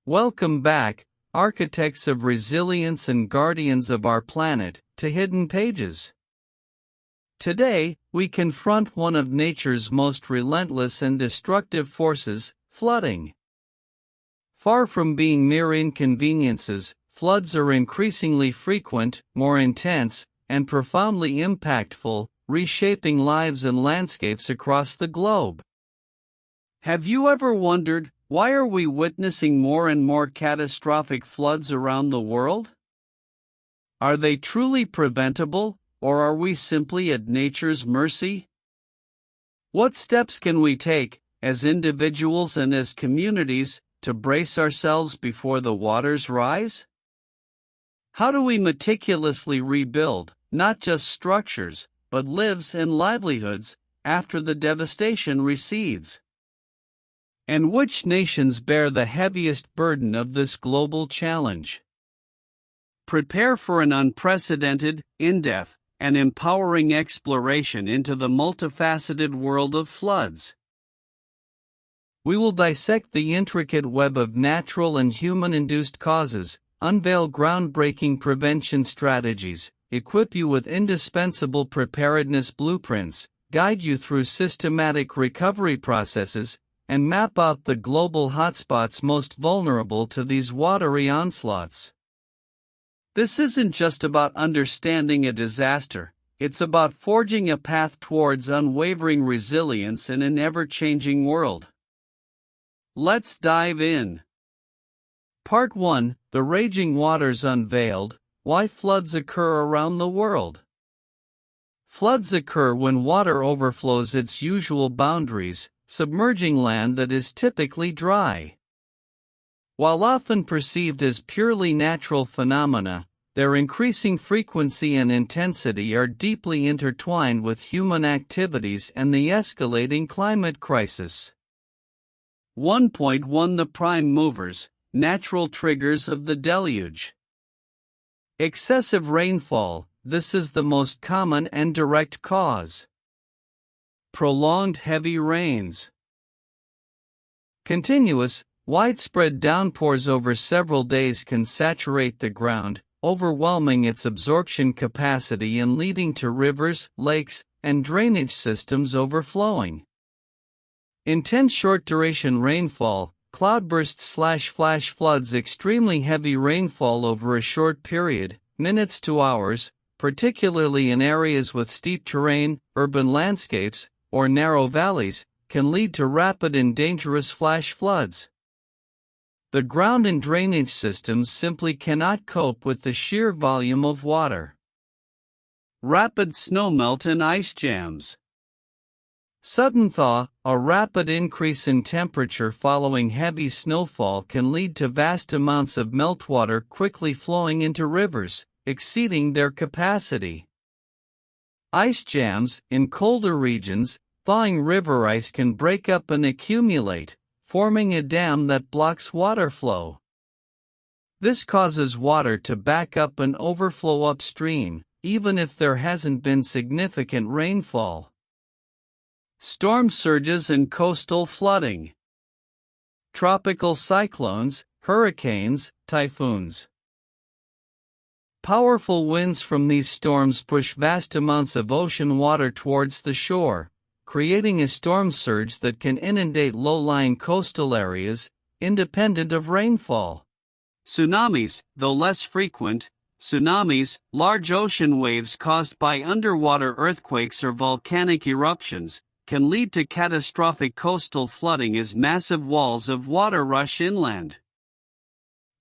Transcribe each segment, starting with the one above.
Welcome back, architects of resilience and guardians of our planet, to Hidden Pages. Today, we confront one of nature's most relentless and destructive forces, flooding. Far from being mere inconveniences, floods are increasingly frequent, more intense, and profoundly impactful, reshaping lives and landscapes across the globe. Have you ever wondered, why are we witnessing more and more catastrophic floods around the world? Are they truly preventable, or are we simply at nature's mercy? What steps can we take, as individuals and as communities, to brace ourselves before the waters rise? How do we meticulously rebuild, not just structures, but lives and livelihoods, after the devastation recedes? And which nations bear the heaviest burden of this global challenge? Prepare for an unprecedented, in-depth, and empowering exploration into the multifaceted world of floods. We will dissect the intricate web of natural and human-induced causes, unveil groundbreaking prevention strategies, equip you with indispensable preparedness blueprints, guide you through systematic recovery processes, and map out the global hotspots most vulnerable to these watery onslaughts. This isn't just about understanding a disaster, it's about forging a path towards unwavering resilience in an ever-changing world. Let's dive in. Part 1: The Raging Waters Unveiled: Why Floods Occur Around the World. Floods occur when water overflows its usual boundaries, submerging land that is typically dry. While often perceived as purely natural phenomena, their increasing frequency and intensity are deeply intertwined with human activities and the escalating climate crisis. 1.1 The Prime Movers, Natural Triggers of the Deluge. Excessive rainfall, this is the most common and direct cause. Prolonged heavy rains. Continuous, widespread downpours over several days can saturate the ground, overwhelming its absorption capacity and leading to rivers, lakes, and drainage systems overflowing. Intense short-duration rainfall, cloudbursts/flash floods. Extremely heavy rainfall over a short period, minutes to hours, particularly in areas with steep terrain, urban landscapes, or narrow valleys, can lead to rapid and dangerous flash floods. The ground and drainage systems simply cannot cope with the sheer volume of water. Rapid snowmelt and ice jams. Sudden thaw, a rapid increase in temperature following heavy snowfall, can lead to vast amounts of meltwater quickly flowing into rivers, exceeding their capacity. Ice jams. In colder regions, thawing river ice can break up and accumulate, forming a dam that blocks water flow. This causes water to back up and overflow upstream, even if there hasn't been significant rainfall. Storm surges and coastal flooding. Tropical cyclones, hurricanes, typhoons. Powerful winds from these storms push vast amounts of ocean water towards the shore, creating a storm surge that can inundate low-lying coastal areas, independent of rainfall. Tsunamis, though less frequent, large ocean waves caused by underwater earthquakes or volcanic eruptions, can lead to catastrophic coastal flooding as massive walls of water rush inland.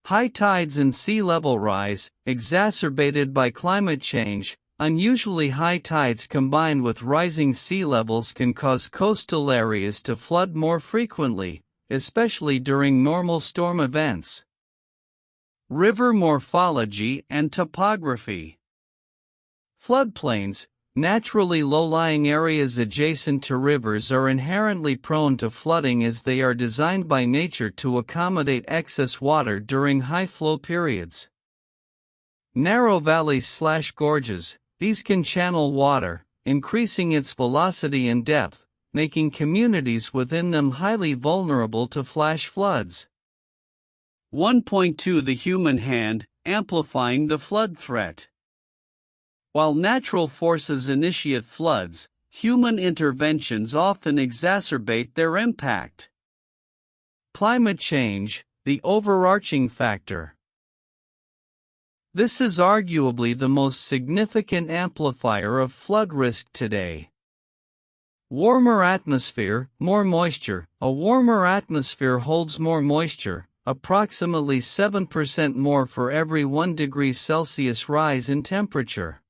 High tides and sea level rise, exacerbated by climate change. Unusually high tides combined with rising sea levels can cause coastal areas to flood more frequently, especially during normal storm events. River morphology and topography. Floodplains, naturally low-lying areas adjacent to rivers, are inherently prone to flooding as they are designed by nature to accommodate excess water during high flow periods. Narrow valleys/gorges. These can channel water, increasing its velocity and depth, making communities within them highly vulnerable to flash floods. 1.2 The human hand, amplifying the flood threat. While natural forces initiate floods, human interventions often exacerbate their impact. Climate change, the overarching factor. This is arguably the most significant amplifier of flood risk today. Warmer atmosphere, more moisture. A warmer atmosphere holds more moisture, approximately 7% more for every 1 degree Celsius rise in temperature.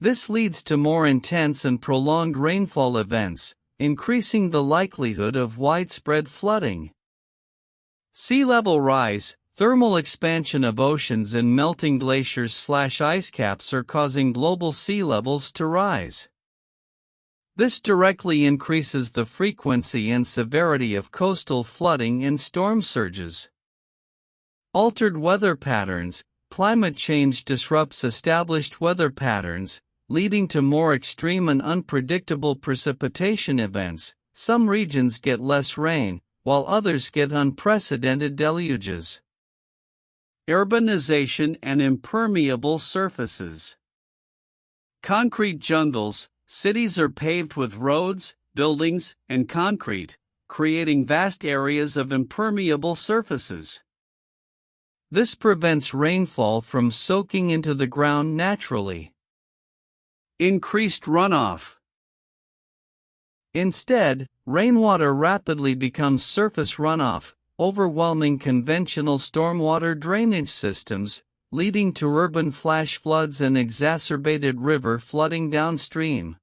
This leads to more intense and prolonged rainfall events, increasing the likelihood of widespread flooding. Sea level rise, thermal expansion of oceans and melting glaciers/ice caps are causing global sea levels to rise. This directly increases the frequency and severity of coastal flooding and storm surges. Altered weather patterns. Climate change disrupts established weather patterns, leading to more extreme and unpredictable precipitation events. Some regions get less rain, while others get unprecedented deluges. Urbanization and impermeable surfaces. Concrete jungles. Cities are paved with roads, buildings, and concrete, creating vast areas of impermeable surfaces. This prevents rainfall from soaking into the ground naturally. Increased runoff. Instead, rainwater rapidly becomes surface runoff, overwhelming conventional stormwater drainage systems, leading to urban flash floods and exacerbated river flooding downstream.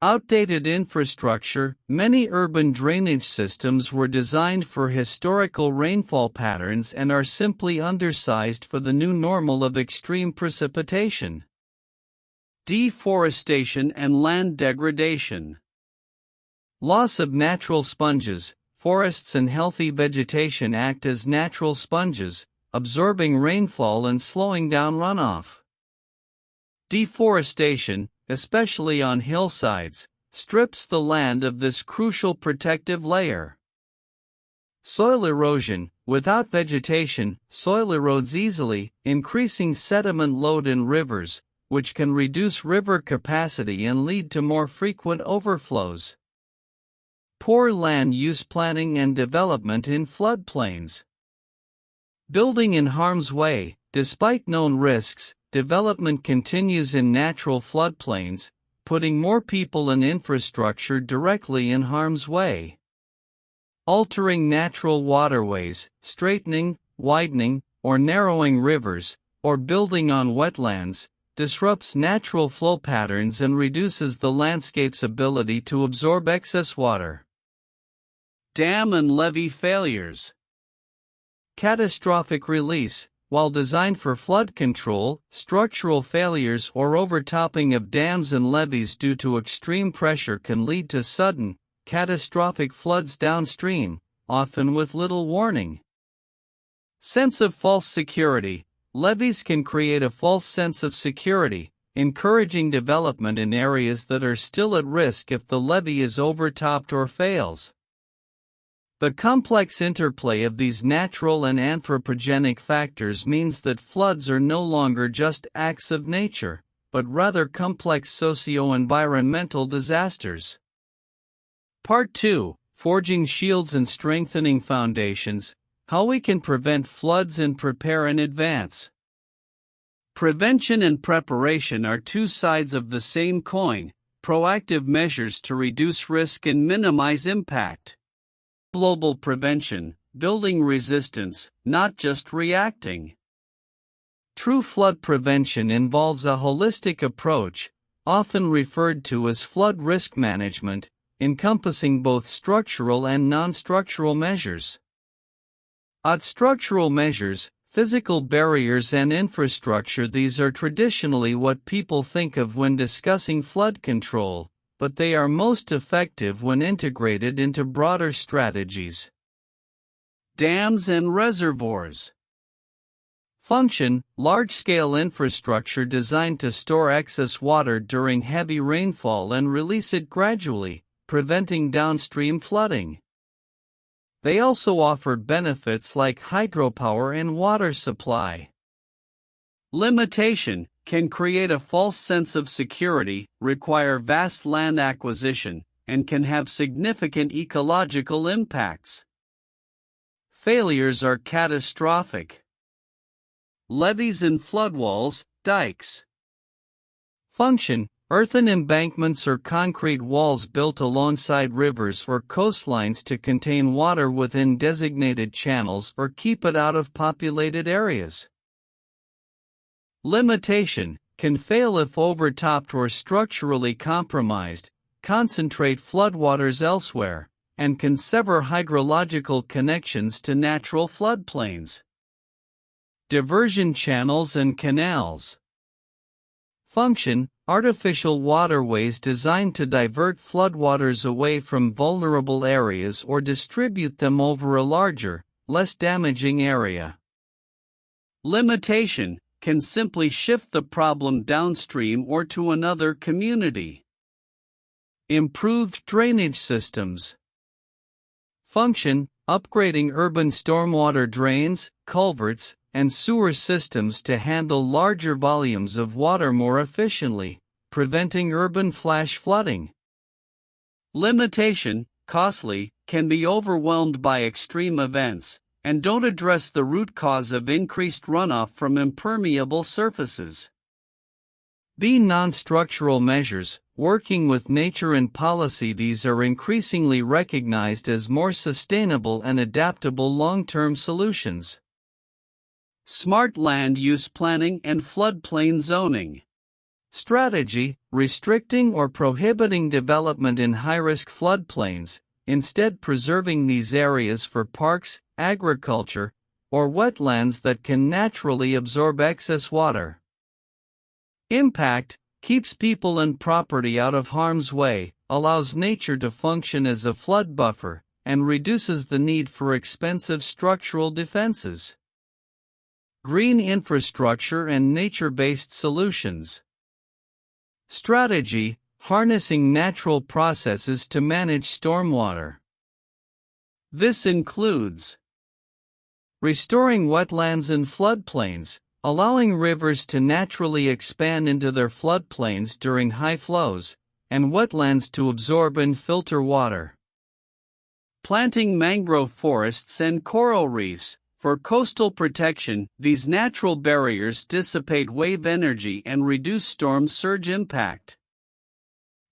Outdated infrastructure. Many urban drainage systems were designed for historical rainfall patterns and are simply undersized for the new normal of extreme precipitation. Deforestation and land degradation. Loss of natural sponges. Forests and healthy vegetation act as natural sponges, absorbing rainfall and slowing down runoff. Deforestation, especially on hillsides, strips the land of this crucial protective layer. Soil erosion. Without vegetation, soil erodes easily, increasing sediment load in rivers, which can reduce river capacity and lead to more frequent overflows. Poor land use. Planning and development in floodplains. Building in harm's way. Despite known risks, development continues in natural floodplains, putting more people and infrastructure directly in harm's way. Altering natural waterways. Straightening, widening, or narrowing rivers, or building on wetlands, disrupts natural flow patterns and reduces the landscape's ability to absorb excess water. Dam and levee failures. Catastrophic release. While designed for flood control, structural failures or overtopping of dams and levees due to extreme pressure can lead to sudden, catastrophic floods downstream, often with little warning. Sense of false security. Levees can create a false sense of security, encouraging development in areas that are still at risk if the levee is overtopped or fails. The complex interplay of these natural and anthropogenic factors means that floods are no longer just acts of nature, but rather complex socio-environmental disasters. Part 2: Forging Shields and Strengthening Foundations. How we can prevent floods and prepare in advance. Prevention and preparation are two sides of the same coin, proactive measures to reduce risk and minimize impact. Global prevention, building resistance, not just reacting. True flood prevention involves a holistic approach, often referred to as flood risk management, encompassing both structural and non-structural measures. Structural measures, physical barriers and infrastructure. These are traditionally what people think of when discussing flood control, but they are most effective when integrated into broader strategies. Dams and reservoirs. Function: large-scale infrastructure designed to store excess water during heavy rainfall and release it gradually, preventing downstream flooding. They also offer benefits like hydropower and water supply. Limitation can create a false sense of security, require vast land acquisition, and can have significant ecological impacts. Failures are catastrophic. Levees and floodwalls, dikes. Function: earthen embankments or concrete walls built alongside rivers or coastlines to contain water within designated channels or keep it out of populated areas. Limitation: can fail if overtopped or structurally compromised, concentrate floodwaters elsewhere, and can sever hydrological connections to natural floodplains. Diversion channels and canals. Function: artificial waterways designed to divert floodwaters away from vulnerable areas or distribute them over a larger, less damaging area. Limitation: can simply shift the problem downstream or to another community. Improved drainage systems. Function: upgrading urban stormwater drains, culverts, and sewer systems to handle larger volumes of water more efficiently, preventing urban flash flooding. Limitation: costly, can be overwhelmed by extreme events, and don't address the root cause of increased runoff from impermeable surfaces. B. Non-structural measures. Working with nature and policy, these are increasingly recognized as more sustainable and adaptable long-term solutions. Smart land use planning and floodplain zoning. Strategy: restricting or prohibiting development in high-risk floodplains, instead preserving these areas for parks, agriculture, or wetlands that can naturally absorb excess water. Impact: keeps people and property out of harm's way, allows nature to function as a flood buffer, and reduces the need for expensive structural defenses. Green infrastructure and nature-based solutions. Strategy: harnessing natural processes to manage stormwater. This includes restoring wetlands and floodplains, allowing rivers to naturally expand into their floodplains during high flows, and wetlands to absorb and filter water. Planting mangrove forests and coral reefs. For coastal protection, these natural barriers dissipate wave energy and reduce storm surge impact.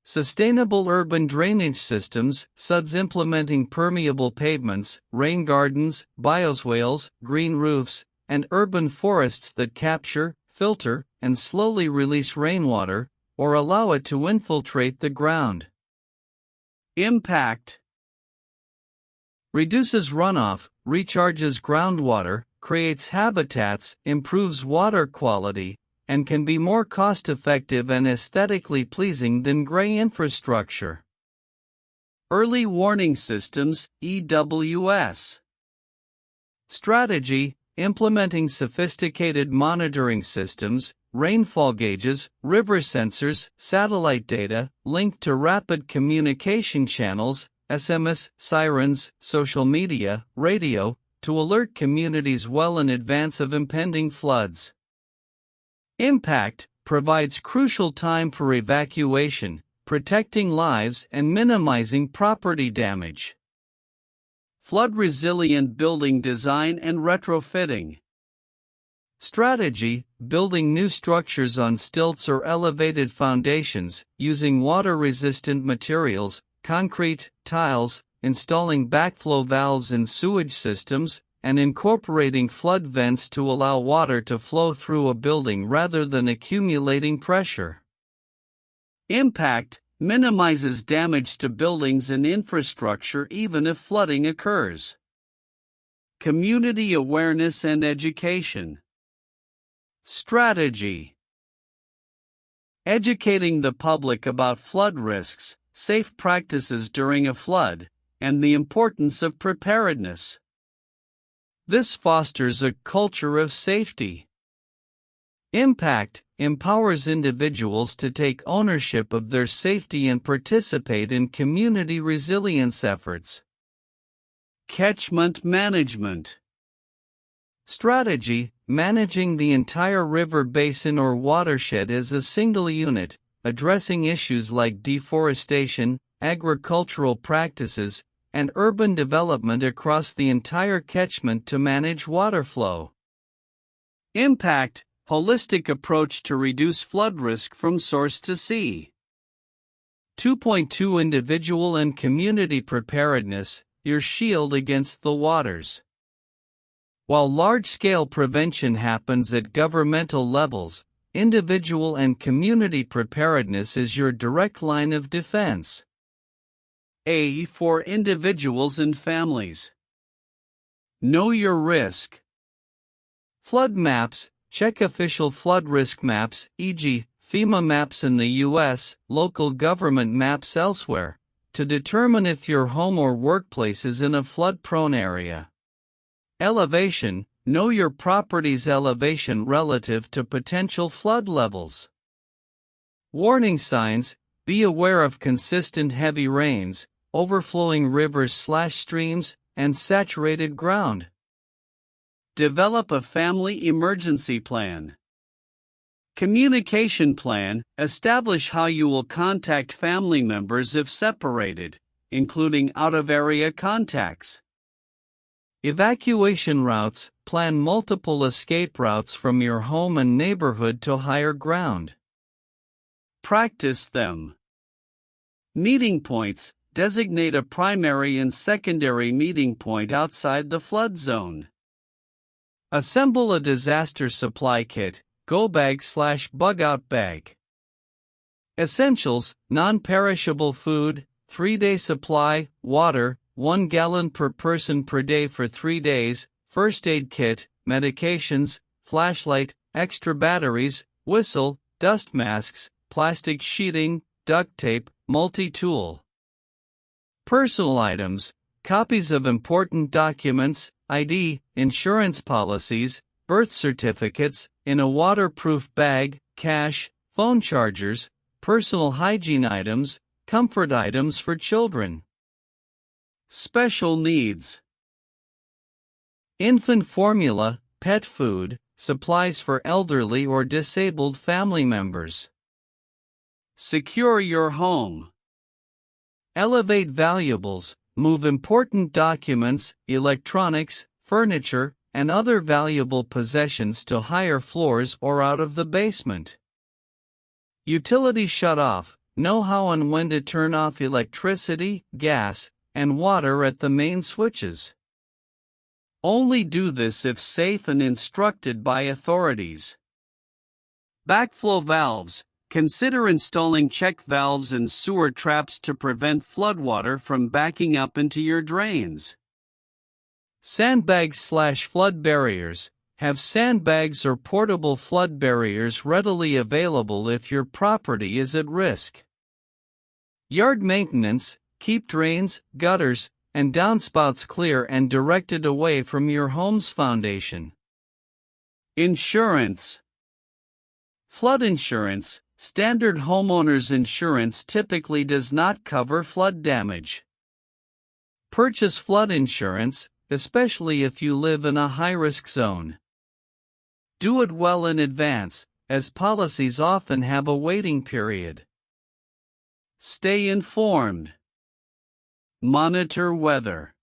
Sustainable urban drainage systems, such implementing permeable pavements, rain gardens, bioswales, green roofs, and urban forests that capture, filter, and slowly release rainwater, or allow it to infiltrate the ground. Impact: reduces runoff, recharges groundwater, creates habitats, improves water quality, and can be more cost-effective and aesthetically pleasing than gray infrastructure. Early warning systems, EWS. Strategy: implementing sophisticated monitoring systems, rainfall gauges, river sensors, satellite data, linked to rapid communication channels, SMS, sirens, social media, radio, to alert communities well in advance of impending floods. Impact: provides crucial time for evacuation, protecting lives and minimizing property damage. Flood-resilient building design and retrofitting. Strategy: building new structures on stilts or elevated foundations, using water-resistant materials, concrete, tiles, installing backflow valves in sewage systems, and incorporating flood vents to allow water to flow through a building rather than accumulating pressure. Impact: minimizes damage to buildings and infrastructure even if flooding occurs. Community awareness and education. Strategy: educating the public about flood risks, safe practices during a flood, and the importance of preparedness. This fosters a culture of safety. Impact: empowers individuals to take ownership of their safety and participate in community resilience efforts. Catchment management. Strategy: managing the entire river basin or watershed as a single unit, addressing issues like deforestation, agricultural practices, and urban development across the entire catchment to manage water flow. Impact: holistic approach to reduce flood risk from source to sea. 2.2 Individual and community preparedness, your shield against the waters. While large-scale prevention happens at governmental levels, individual and community preparedness is your direct line of defense. A for individuals and families. Know your risk. Flood maps: check official flood risk maps, e.g., FEMA maps in the U.S., local government maps elsewhere, to determine if your home or workplace is in a flood-prone area. Elevation: know your property's elevation relative to potential flood levels. Warning signs: be aware of consistent heavy rains, overflowing rivers/streams, and saturated ground. Develop a family emergency plan. Communication plan: establish how you will contact family members if separated, including out-of-area contacts. Evacuation routes: plan multiple escape routes from your home and neighborhood to higher ground. Practice them. Meeting points: designate a primary and secondary meeting point outside the flood zone. Assemble a disaster supply kit, go bag/bug-out bag. Essentials: non-perishable food, 3-day supply, water, 1 gallon per person per day for 3 days, first aid kit, medications, flashlight, extra batteries, whistle, dust masks, plastic sheeting, duct tape, multi-tool. Personal items: copies of important documents, ID, insurance policies, birth certificates, in a waterproof bag, cash, phone chargers, personal hygiene items, comfort items for children. Special needs: infant formula, pet food, supplies for elderly or disabled family members. Secure your home. Elevate valuables: move important documents, electronics, furniture, and other valuable possessions to higher floors or out of the basement. Utility shut-off: know how and when to turn off electricity, gas, and water at the main switches. Only do this if safe and instructed by authorities. Backflow valves: consider installing check valves and sewer traps to prevent floodwater from backing up into your drains. Sandbags/flood barriers: have sandbags or portable flood barriers readily available if your property is at risk. Yard maintenance: keep drains, gutters, and downspouts clear and directed away from your home's foundation. Insurance. Flood insurance: standard homeowners insurance typically does not cover flood damage. Purchase flood insurance, especially if you live in a high-risk zone. Do it well in advance, as policies often have a waiting period. Stay informed. Monitor weather.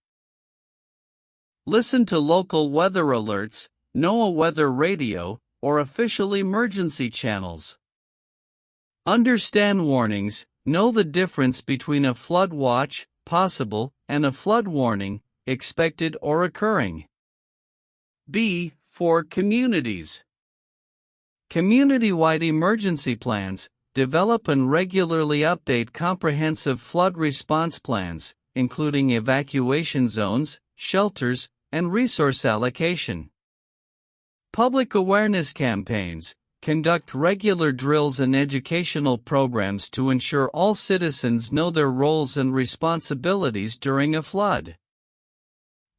Listen to local weather alerts, NOAA weather radio, or official emergency channels. Understand warnings: know the difference between a flood watch, possible, and a flood warning, expected or occurring. B for communities. Community-wide emergency plans: develop and regularly update comprehensive flood response plans, including evacuation zones, shelters, and resource allocation. Public awareness campaigns: conduct regular drills and educational programs to ensure all citizens know their roles and responsibilities during a flood.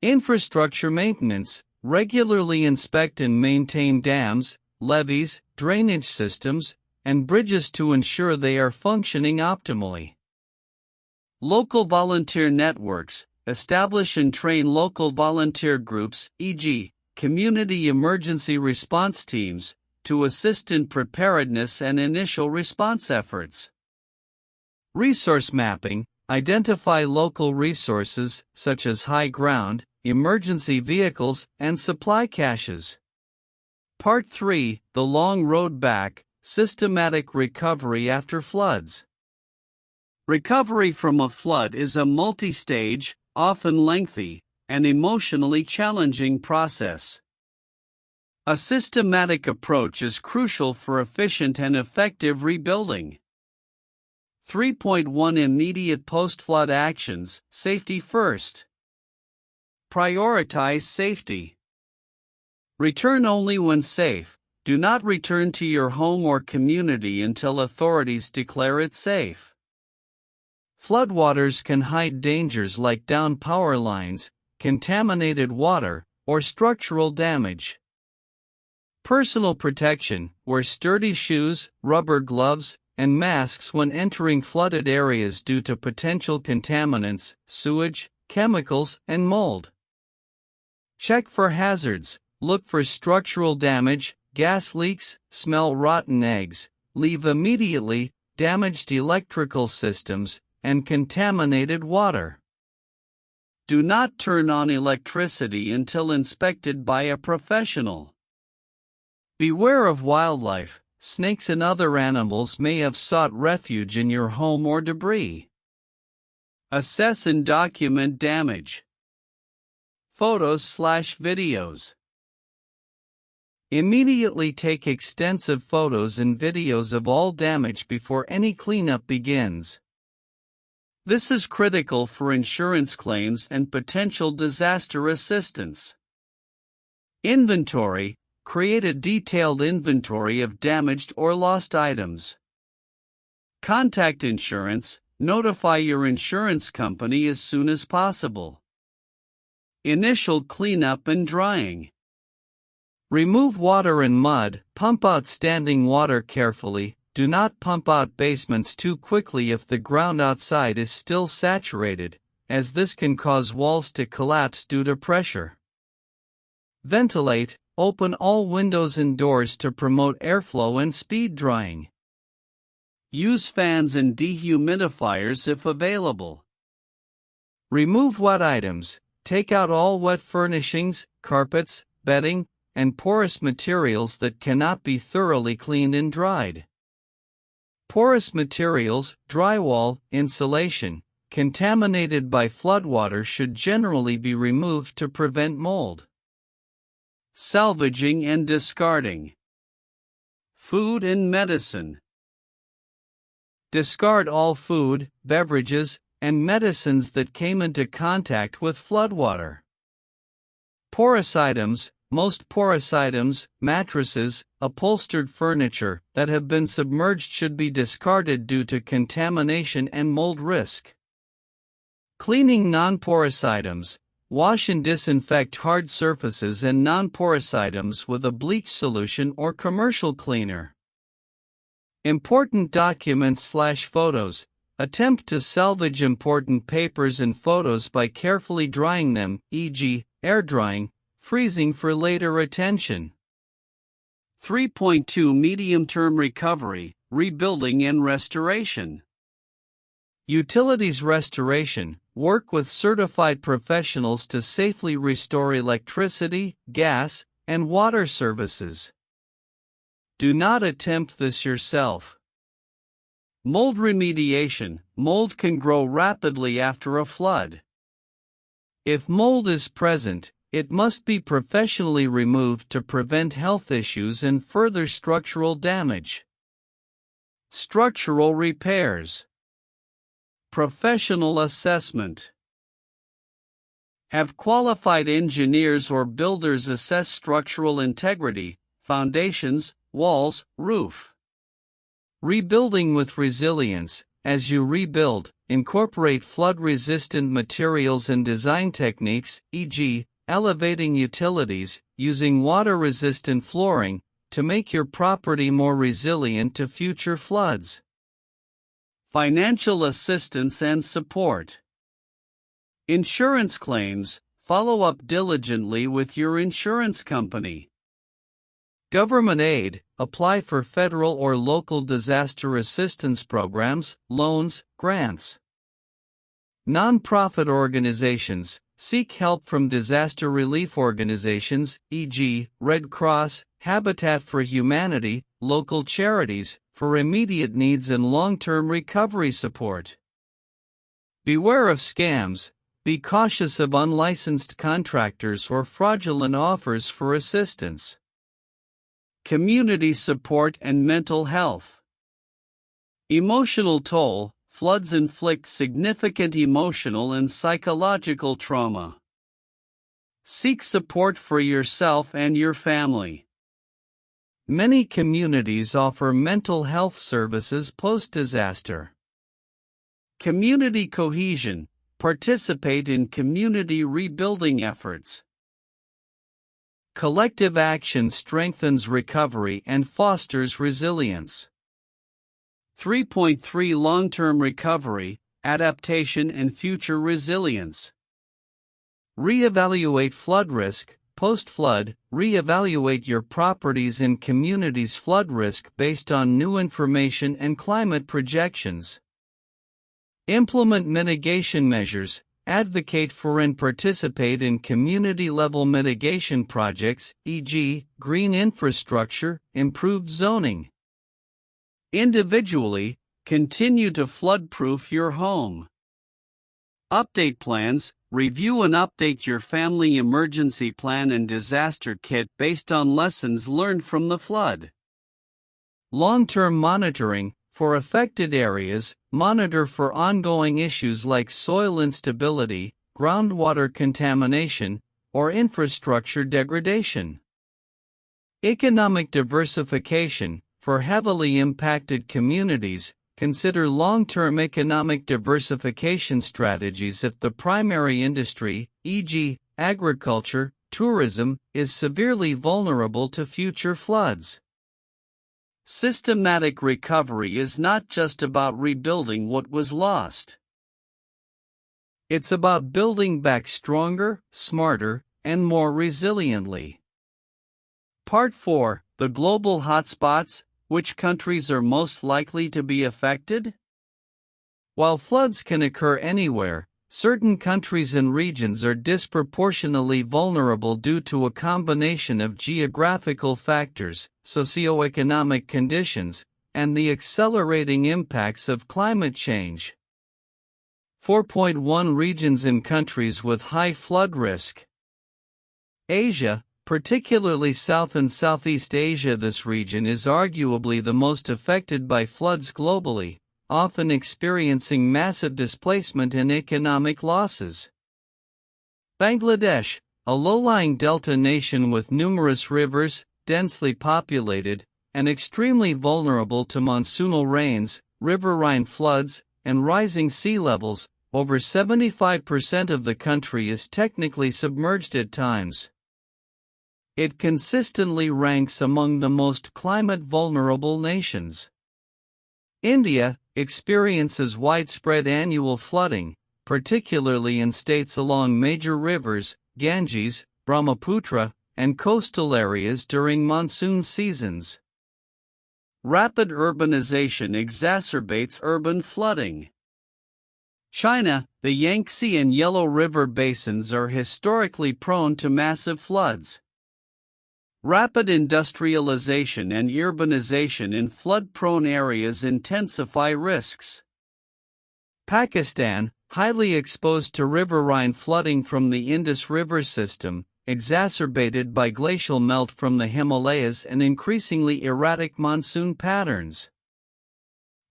Infrastructure maintenance: regularly inspect and maintain dams, levees, drainage systems, and bridges to ensure they are functioning optimally. Local volunteer networks: establish and train local volunteer groups, e.g., community emergency response teams, to assist in preparedness and initial response efforts. Resource mapping. Identify local resources, such as high ground, emergency vehicles, and supply caches. Part 3. The Long Road Back. Systematic recovery after floods. Recovery from a flood is a multi-stage, often lengthy, and emotionally challenging process. A systematic approach is crucial for efficient and effective rebuilding. 3.1 Immediate post-flood actions. Safety first. Prioritize safety. Return only when safe. Do not return to your home or community until authorities declare it safe. Floodwaters can hide dangers like downed power lines, contaminated water, or structural damage. Personal protection. Wear sturdy shoes, rubber gloves, and masks when entering flooded areas due to potential contaminants, sewage, chemicals, and mold. Check for hazards. Look for structural damage, gas leaks, smell rotten eggs, leave immediately, damaged electrical systems, and contaminated water. Do not turn on electricity until inspected by a professional. Beware of wildlife. Snakes and other animals may have sought refuge in your home or debris. Assess and document damage. Photos/videos. Immediately take extensive photos and videos of all damage before any cleanup begins. This is critical for insurance claims and potential disaster assistance. Inventory. Create a detailed inventory of damaged or lost items. Contact insurance. Notify your insurance company as soon as possible. Initial cleanup and drying. Remove water and mud. Pump out standing water carefully. Do not pump out basements too quickly if the ground outside is still saturated, as this can cause walls to collapse due to pressure. Ventilate. Open all windows and doors to promote airflow and speed drying. Use fans and dehumidifiers if available. Remove wet items. Take out all wet furnishings, carpets, bedding, and porous materials that cannot be thoroughly cleaned and dried. Porous materials, drywall, insulation, contaminated by floodwater should generally be removed to prevent mold. Salvaging and discarding. Food and medicine. Discard all food, beverages, and medicines that came into contact with floodwater. Porous items. Most porous items, mattresses, upholstered furniture that have been submerged should be discarded due to contamination and mold risk. Cleaning non-porous items. Wash and disinfect hard surfaces and non-porous items with a bleach solution or commercial cleaner. Important documents/photos. Attempt to salvage important papers and photos by carefully drying them, e.g., air drying, freezing for later attention. 3.2 Medium-term recovery, rebuilding and restoration. Utilities restoration. Work with certified professionals to safely restore electricity, gas, and water services. Do not attempt this yourself. Mold remediation. Mold can grow rapidly after a flood. If mold is present, it must be professionally removed to prevent health issues and further structural damage. Structural repairs. Professional assessment. Have qualified engineers or builders assess structural integrity, foundations, walls, roof. Rebuilding with resilience. As you rebuild, incorporate flood-resistant materials and design techniques, e.g., elevating utilities, using water-resistant flooring, to make your property more resilient to future floods. Financial assistance and support. Insurance claims, follow up diligently with your insurance company. Government aid, apply for federal or local disaster assistance programs, loans, grants. Nonprofit organizations, seek help from disaster relief organizations, e.g., Red Cross, Habitat for Humanity, local charities, for immediate needs and long-term recovery support. Beware of scams. Be cautious of unlicensed contractors or fraudulent offers for assistance. Community support and mental health. Emotional toll. Floods inflict significant emotional and psychological trauma. Seek support for yourself and your family. Many communities offer mental health services post-disaster. Community cohesion. Participate in community rebuilding efforts. Collective action strengthens recovery and fosters resilience. 3.3 Long-term recovery, adaptation and future resilience. Reevaluate flood risk. Post-flood, reevaluate your properties and communities' flood risk based on new information and climate projections. Implement mitigation measures. Advocate for and participate in community-level mitigation projects, e.g., green infrastructure, improved zoning. Individually, continue to flood-proof your home. Update plans. Review and update your family emergency plan and disaster kit based on lessons learned from the flood. Long-term monitoring. For affected areas, monitor for ongoing issues like soil instability, groundwater contamination, or infrastructure degradation. Economic diversification. For heavily impacted communities, consider long-term economic diversification strategies if the primary industry, e.g., agriculture, tourism, is severely vulnerable to future floods. Systematic recovery is not just about rebuilding what was lost. It's about building back stronger, smarter, and more resiliently. Part 4. The global hotspots. Which countries are most likely to be affected? While floods can occur anywhere, certain countries and regions are disproportionately vulnerable due to a combination of geographical factors, socioeconomic conditions, and the accelerating impacts of climate change. 4.1 Regions and countries with high flood risk. Asia, particularly South and Southeast Asia. This region is arguably the most affected by floods globally, often experiencing massive displacement and economic losses. Bangladesh, a low-lying delta nation with numerous rivers, densely populated, and extremely vulnerable to monsoonal rains, riverine floods, and rising sea levels. Over 75% of the country is technically submerged at times. It consistently ranks among the most climate-vulnerable nations. India experiences widespread annual flooding, particularly in states along major rivers, Ganges, Brahmaputra, and coastal areas during monsoon seasons. Rapid urbanization exacerbates urban flooding. China, the Yangtze and Yellow River basins are historically prone to massive floods. Rapid industrialization and urbanization in flood-prone areas intensify risks. Pakistan, highly exposed to riverine flooding from the Indus River system, exacerbated by glacial melt from the Himalayas and increasingly erratic monsoon patterns.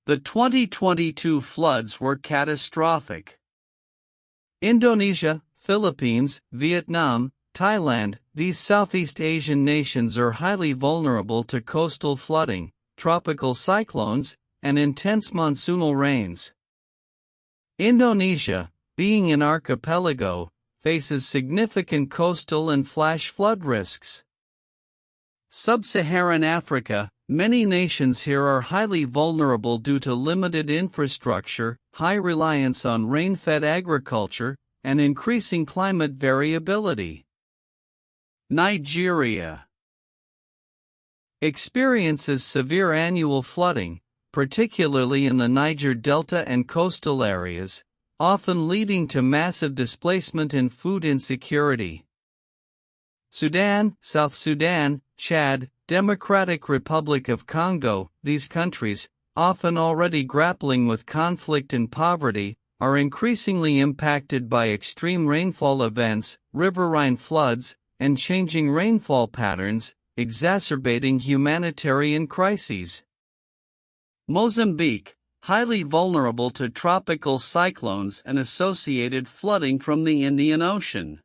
The 2022 floods were catastrophic. Indonesia, Philippines, Vietnam, Thailand, these Southeast Asian nations are highly vulnerable to coastal flooding, tropical cyclones, and intense monsoonal rains. Indonesia, being an archipelago, faces significant coastal and flash flood risks. Sub-Saharan Africa, many nations here are highly vulnerable due to limited infrastructure, high reliance on rain-fed agriculture, and increasing climate variability. Nigeria experiences severe annual flooding, particularly in the Niger Delta and coastal areas, often leading to massive displacement and food insecurity. Sudan, South Sudan, Chad, Democratic Republic of Congo, these countries, often already grappling with conflict and poverty, are increasingly impacted by extreme rainfall events, riverine floods, and changing rainfall patterns, exacerbating humanitarian crises. Mozambique, highly vulnerable to tropical cyclones and associated flooding from the Indian Ocean.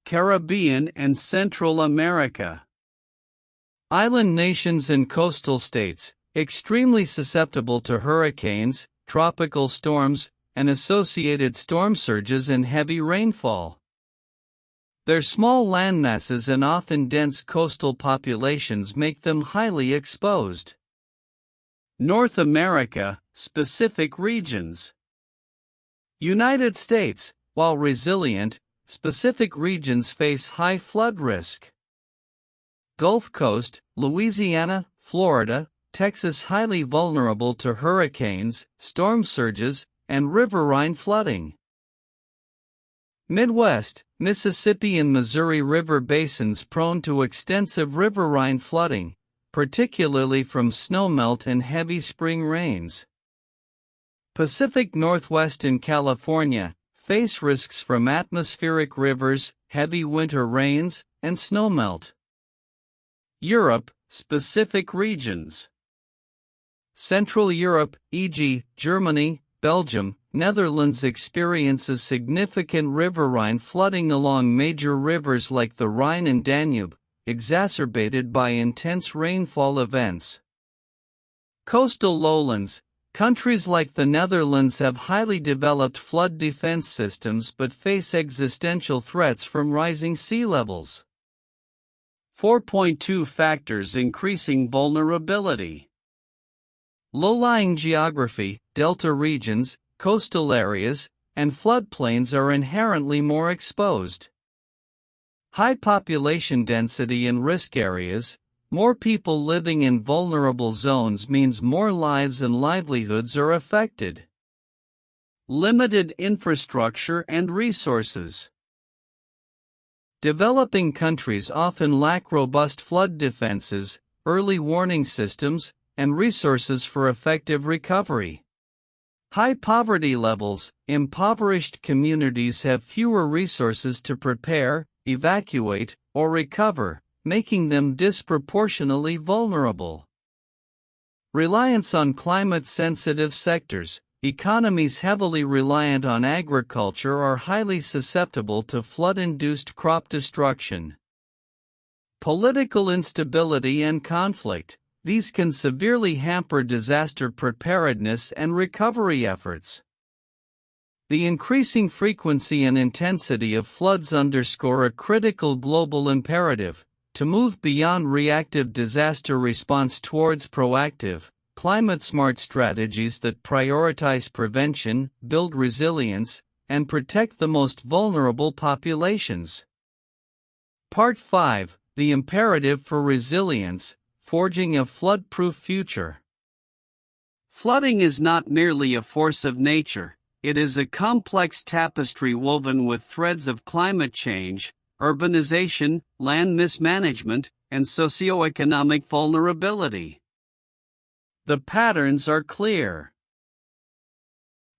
Caribbean and Central America. Island nations and coastal states, extremely susceptible to hurricanes, tropical storms, and associated storm surges and heavy rainfall. Their small landmasses and often dense coastal populations make them highly exposed. North America, specific regions. United States, while resilient, specific regions face high flood risk. Gulf Coast, Louisiana, Florida, Texas highly vulnerable to hurricanes, storm surges, and riverine flooding. Midwest, Mississippi and Missouri River basins prone to extensive riverine flooding, particularly from snowmelt and heavy spring rains. Pacific Northwest and California face risks from atmospheric rivers, heavy winter rains, and snowmelt. Europe, specific regions. Central Europe, e.g., Germany, Belgium, Netherlands experiences significant riverine flooding along major rivers like the Rhine and Danube, exacerbated by intense rainfall events. Coastal lowlands. Countries like the Netherlands have highly developed flood defense systems but face existential threats from rising sea levels. 4.2 Factors increasing vulnerability. Low-lying geography, delta regions, coastal areas, and floodplains are inherently more exposed. High population density in risk areas. More people living in vulnerable zones means more lives and livelihoods are affected. Limited infrastructure and resources. Developing countries often lack robust flood defenses, early warning systems, and resources for effective recovery. High poverty levels. Impoverished communities have fewer resources to prepare, evacuate, or recover, making them disproportionately vulnerable. Reliance on climate-sensitive sectors. Economies heavily reliant on agriculture are highly susceptible to flood-induced crop destruction. Political instability and conflict. These can severely hamper disaster preparedness and recovery efforts. The increasing frequency and intensity of floods underscore a critical global imperative to move beyond reactive disaster response towards proactive, climate-smart strategies that prioritize prevention, build resilience, and protect the most vulnerable populations. Part 5. The Imperative for Resilience, Forging a Flood-Proof Future. Flooding is not merely a force of nature, it is a complex tapestry woven with threads of climate change, urbanization, land mismanagement, and socioeconomic vulnerability. The patterns are clear.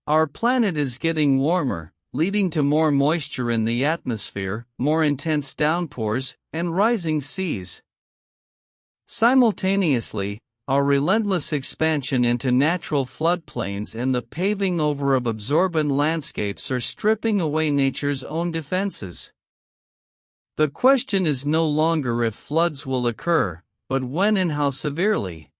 Our planet is getting warmer, leading to more moisture in the atmosphere, more intense downpours, and rising seas. Simultaneously, our relentless expansion into natural floodplains and the paving over of absorbent landscapes are stripping away nature's own defenses. The question is no longer if floods will occur, but when and how severely.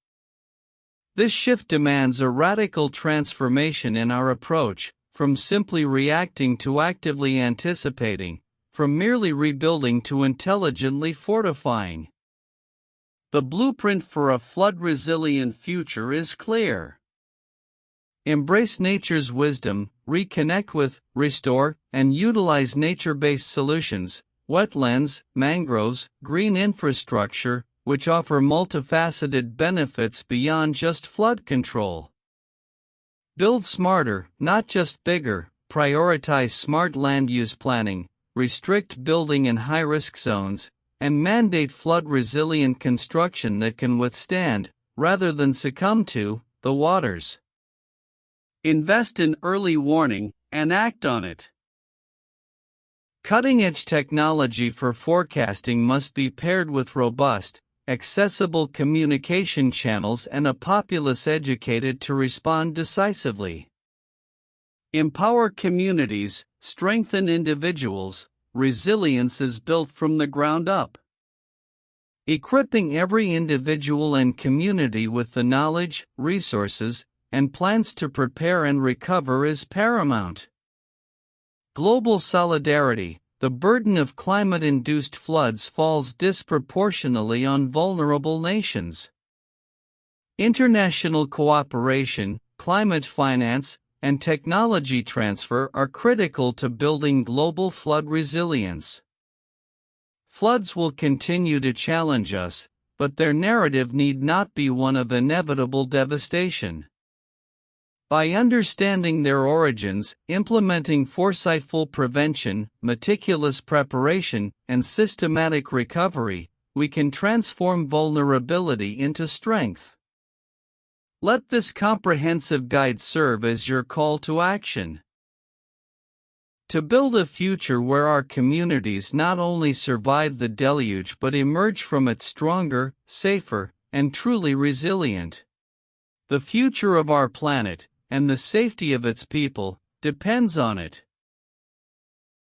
This shift demands a radical transformation in our approach, from simply reacting to actively anticipating, from merely rebuilding to intelligently fortifying. The blueprint for a flood-resilient future is clear. Embrace nature's wisdom, reconnect with, restore, and utilize nature-based solutions, wetlands, mangroves, green infrastructure, which offer multifaceted benefits beyond just flood control. Build smarter, not just bigger. Prioritize smart land use planning, restrict building in high-risk zones, and mandate flood-resilient construction that can withstand, rather than succumb to, the waters. Invest in early warning and act on it. Cutting-edge technology for forecasting must be paired with robust, accessible communication channels and a populace educated to respond decisively. Empower communities, strengthen individuals. Resilience is built from the ground up. Equipping every individual and community with the knowledge, resources, and plans to prepare and recover is paramount. Global solidarity. The burden of climate-induced floods falls disproportionately on vulnerable nations. International cooperation, climate finance, and technology transfer are critical to building global flood resilience. Floods will continue to challenge us, but their narrative need not be one of inevitable devastation. By understanding their origins, implementing foresightful prevention, meticulous preparation, and systematic recovery, we can transform vulnerability into strength. Let this comprehensive guide serve as your call to action. To build a future where our communities not only survive the deluge but emerge from it stronger, safer, and truly resilient. The future of our planet, and the safety of its people, depends on it.